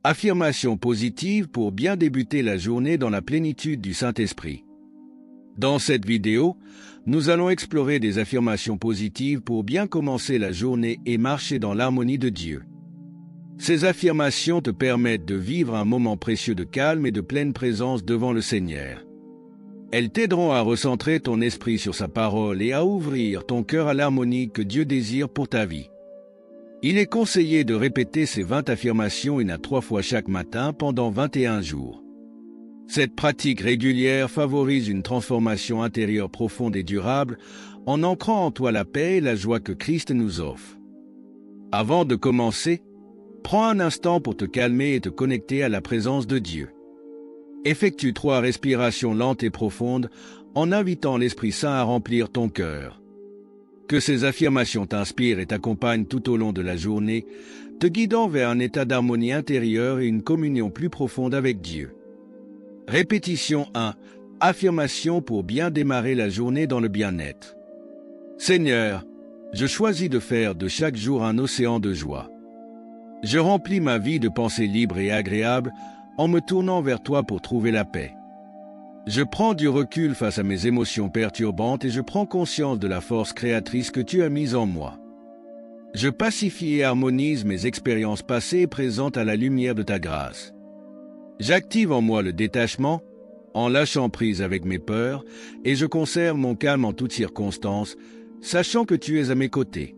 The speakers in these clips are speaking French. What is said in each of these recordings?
Affirmation positive pour bien débuter la journée dans la plénitude du Saint-Esprit. Dans cette vidéo, nous allons explorer des affirmations positives pour bien commencer la journée et marcher dans l'harmonie de Dieu. Ces affirmations te permettent de vivre un moment précieux de calme et de pleine présence devant le Seigneur. Elles t'aideront à recentrer ton esprit sur sa parole et à ouvrir ton cœur à l'harmonie que Dieu désire pour ta vie. Il est conseillé de répéter ces 20 affirmations 1 à 3 fois chaque matin pendant 21 jours. Cette pratique régulière favorise une transformation intérieure profonde et durable en ancrant en toi la paix et la joie que Christ nous offre. Avant de commencer, prends un instant pour te calmer et te connecter à la présence de Dieu. Effectue 3 respirations lentes et profondes en invitant l'Esprit Saint à remplir ton cœur. Que ces affirmations t'inspirent et t'accompagnent tout au long de la journée, te guidant vers un état d'harmonie intérieure et une communion plus profonde avec Dieu. Répétition 1. Affirmation pour bien démarrer la journée dans le bien-être. Seigneur, je choisis de faire de chaque jour un océan de joie. Je remplis ma vie de pensées libres et agréables en me tournant vers toi pour trouver la paix. Je prends du recul face à mes émotions perturbantes et je prends conscience de la force créatrice que tu as mise en moi. Je pacifie et harmonise mes expériences passées et présentes à la lumière de ta grâce. J'active en moi le détachement, en lâchant prise avec mes peurs, et je conserve mon calme en toutes circonstances, sachant que tu es à mes côtés.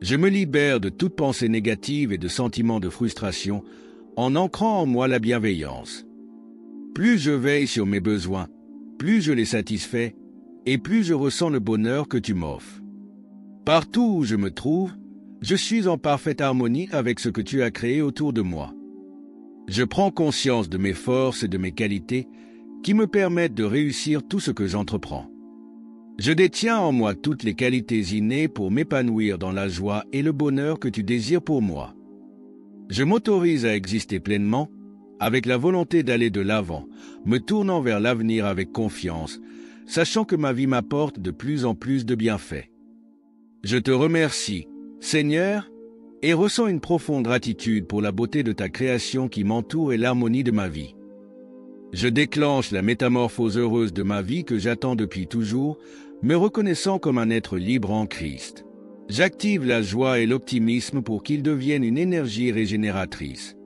Je me libère de toute pensée négative et de sentiments de frustration, en ancrant en moi la bienveillance. Plus je veille sur mes besoins, plus je les satisfais, et plus je ressens le bonheur que tu m'offres. Partout où je me trouve, je suis en parfaite harmonie avec ce que tu as créé autour de moi. Je prends conscience de mes forces et de mes qualités qui me permettent de réussir tout ce que j'entreprends. Je détiens en moi toutes les qualités innées pour m'épanouir dans la joie et le bonheur que tu désires pour moi. Je m'autorise à exister pleinement, avec la volonté d'aller de l'avant, me tournant vers l'avenir avec confiance, sachant que ma vie m'apporte de plus en plus de bienfaits. Je te remercie, Seigneur, et ressens une profonde gratitude pour la beauté de ta création qui m'entoure et l'harmonie de ma vie. Je déclenche la métamorphose heureuse de ma vie que j'attends depuis toujours, me reconnaissant comme un être libre en Christ. J'active la joie et l'optimisme pour qu'ils deviennent une énergie régénératrice.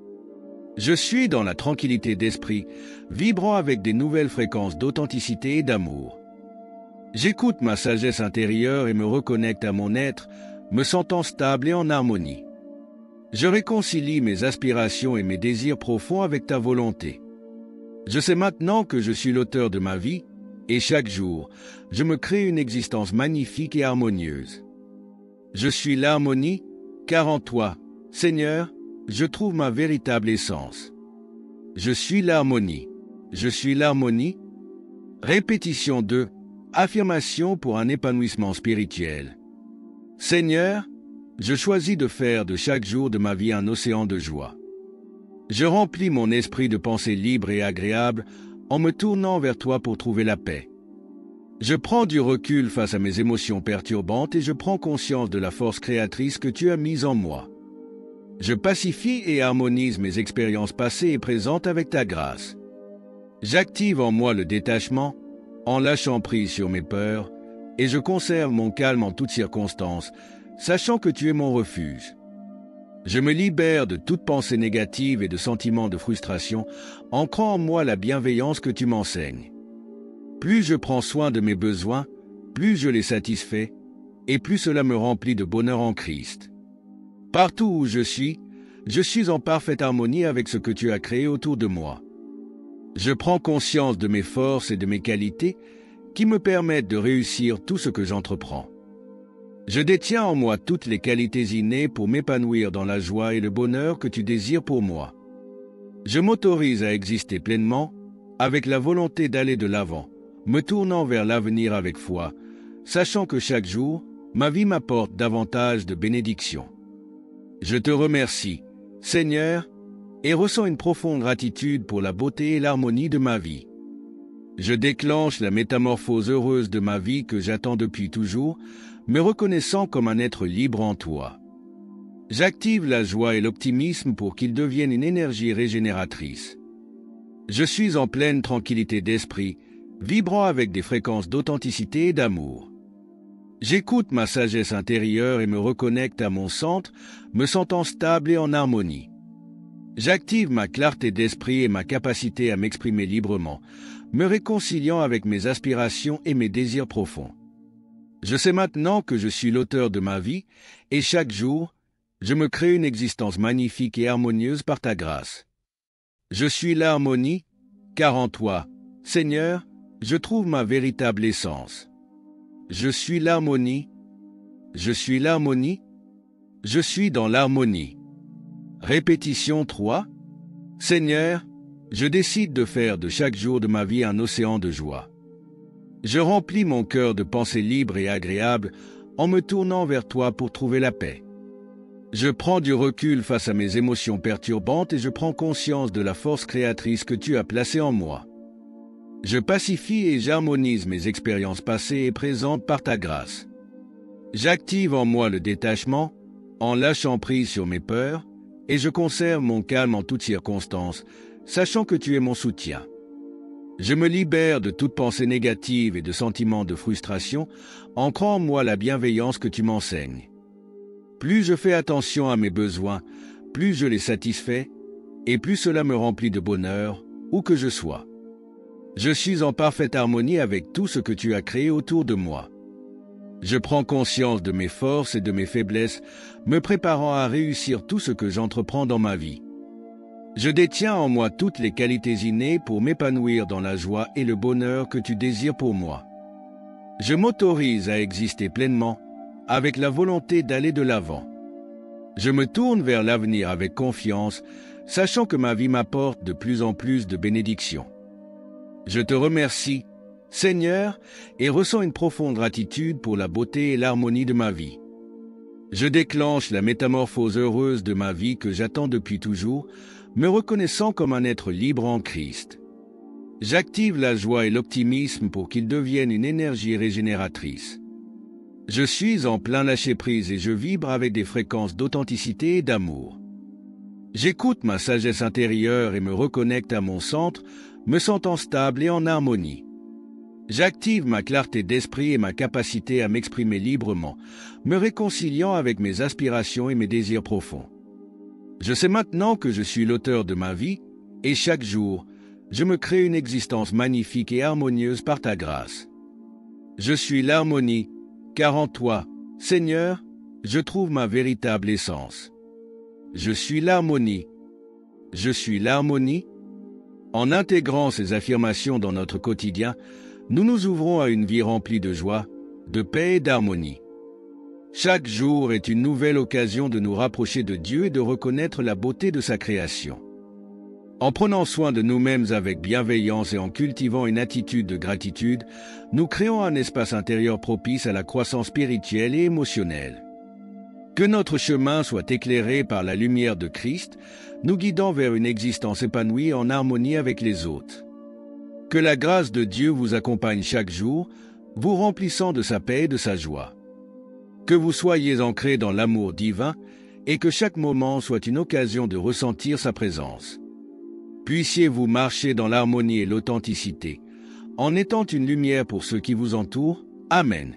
Je suis dans la tranquillité d'esprit, vibrant avec des nouvelles fréquences d'authenticité et d'amour. J'écoute ma sagesse intérieure et me reconnecte à mon être, me sentant stable et en harmonie. Je réconcilie mes aspirations et mes désirs profonds avec ta volonté. Je sais maintenant que je suis l'auteur de ma vie, et chaque jour, je me crée une existence magnifique et harmonieuse. Je suis l'harmonie, car en toi, Seigneur, je trouve ma véritable essence. Je suis l'harmonie. Je suis l'harmonie. Répétition 2. Affirmation pour un épanouissement spirituel. Seigneur, je choisis de faire de chaque jour de ma vie un océan de joie. Je remplis mon esprit de pensées libres et agréables en me tournant vers toi pour trouver la paix. Je prends du recul face à mes émotions perturbantes et je prends conscience de la force créatrice que tu as mise en moi. Je pacifie et harmonise mes expériences passées et présentes avec ta grâce. J'active en moi le détachement, en lâchant prise sur mes peurs, et je conserve mon calme en toutes circonstances, sachant que tu es mon refuge. Je me libère de toute pensée négative et de sentiments de frustration, ancrant en moi la bienveillance que tu m'enseignes. Plus je prends soin de mes besoins, plus je les satisfais, et plus cela me remplit de bonheur en Christ. Partout où je suis en parfaite harmonie avec ce que tu as créé autour de moi. Je prends conscience de mes forces et de mes qualités qui me permettent de réussir tout ce que j'entreprends. Je détiens en moi toutes les qualités innées pour m'épanouir dans la joie et le bonheur que tu désires pour moi. Je m'autorise à exister pleinement, avec la volonté d'aller de l'avant, me tournant vers l'avenir avec foi, sachant que chaque jour, ma vie m'apporte davantage de bénédictions. Je te remercie, Seigneur, et ressens une profonde gratitude pour la beauté et l'harmonie de ma vie. Je déclenche la métamorphose heureuse de ma vie que j'attends depuis toujours, me reconnaissant comme un être libre en toi. J'active la joie et l'optimisme pour qu'ils deviennent une énergie régénératrice. Je suis en pleine tranquillité d'esprit, vibrant avec des fréquences d'authenticité et d'amour. J'écoute ma sagesse intérieure et me reconnecte à mon centre, me sentant stable et en harmonie. J'active ma clarté d'esprit et ma capacité à m'exprimer librement, me réconciliant avec mes aspirations et mes désirs profonds. Je sais maintenant que je suis l'auteur de ma vie, et chaque jour, je me crée une existence magnifique et harmonieuse par ta grâce. Je suis l'harmonie, car en toi, Seigneur, je trouve ma véritable essence. Je suis l'harmonie, je suis l'harmonie, je suis dans l'harmonie. Répétition 3. Seigneur, je décide de faire de chaque jour de ma vie un océan de joie. Je remplis mon cœur de pensées libres et agréables en me tournant vers toi pour trouver la paix. Je prends du recul face à mes émotions perturbantes et je prends conscience de la force créatrice que tu as placée en moi. Je pacifie et j'harmonise mes expériences passées et présentes par ta grâce. J'active en moi le détachement, en lâchant prise sur mes peurs, et je conserve mon calme en toutes circonstances, sachant que tu es mon soutien. Je me libère de toute pensée négative et de sentiments de frustration, ancrant en moi la bienveillance que tu m'enseignes. Plus je fais attention à mes besoins, plus je les satisfais, et plus cela me remplit de bonheur, où que je sois. Je suis en parfaite harmonie avec tout ce que tu as créé autour de moi. Je prends conscience de mes forces et de mes faiblesses, me préparant à réussir tout ce que j'entreprends dans ma vie. Je détiens en moi toutes les qualités innées pour m'épanouir dans la joie et le bonheur que tu désires pour moi. Je m'autorise à exister pleinement, avec la volonté d'aller de l'avant. Je me tourne vers l'avenir avec confiance, sachant que ma vie m'apporte de plus en plus de bénédictions. Je te remercie, Seigneur, et ressens une profonde gratitude pour la beauté et l'harmonie de ma vie. Je déclenche la métamorphose heureuse de ma vie que j'attends depuis toujours, me reconnaissant comme un être libre en Christ. J'active la joie et l'optimisme pour qu'ils deviennent une énergie régénératrice. Je suis en plein lâcher-prise et je vibre avec des fréquences d'authenticité et d'amour. J'écoute ma sagesse intérieure et me reconnecte à mon centre, me sentant stable et en harmonie. J'active ma clarté d'esprit et ma capacité à m'exprimer librement, me réconciliant avec mes aspirations et mes désirs profonds. Je sais maintenant que je suis l'auteur de ma vie, et chaque jour, je me crée une existence magnifique et harmonieuse par ta grâce. Je suis l'harmonie, car en toi, Seigneur, je trouve ma véritable essence. Je suis l'harmonie. Je suis l'harmonie. En intégrant ces affirmations dans notre quotidien, nous nous ouvrons à une vie remplie de joie, de paix et d'harmonie. Chaque jour est une nouvelle occasion de nous rapprocher de Dieu et de reconnaître la beauté de sa création. En prenant soin de nous-mêmes avec bienveillance et en cultivant une attitude de gratitude, nous créons un espace intérieur propice à la croissance spirituelle et émotionnelle. Que notre chemin soit éclairé par la lumière de Christ, nous guidant vers une existence épanouie en harmonie avec les autres. Que la grâce de Dieu vous accompagne chaque jour, vous remplissant de sa paix et de sa joie. Que vous soyez ancrés dans l'amour divin et que chaque moment soit une occasion de ressentir sa présence. Puissiez-vous marcher dans l'harmonie et l'authenticité, en étant une lumière pour ceux qui vous entourent. Amen.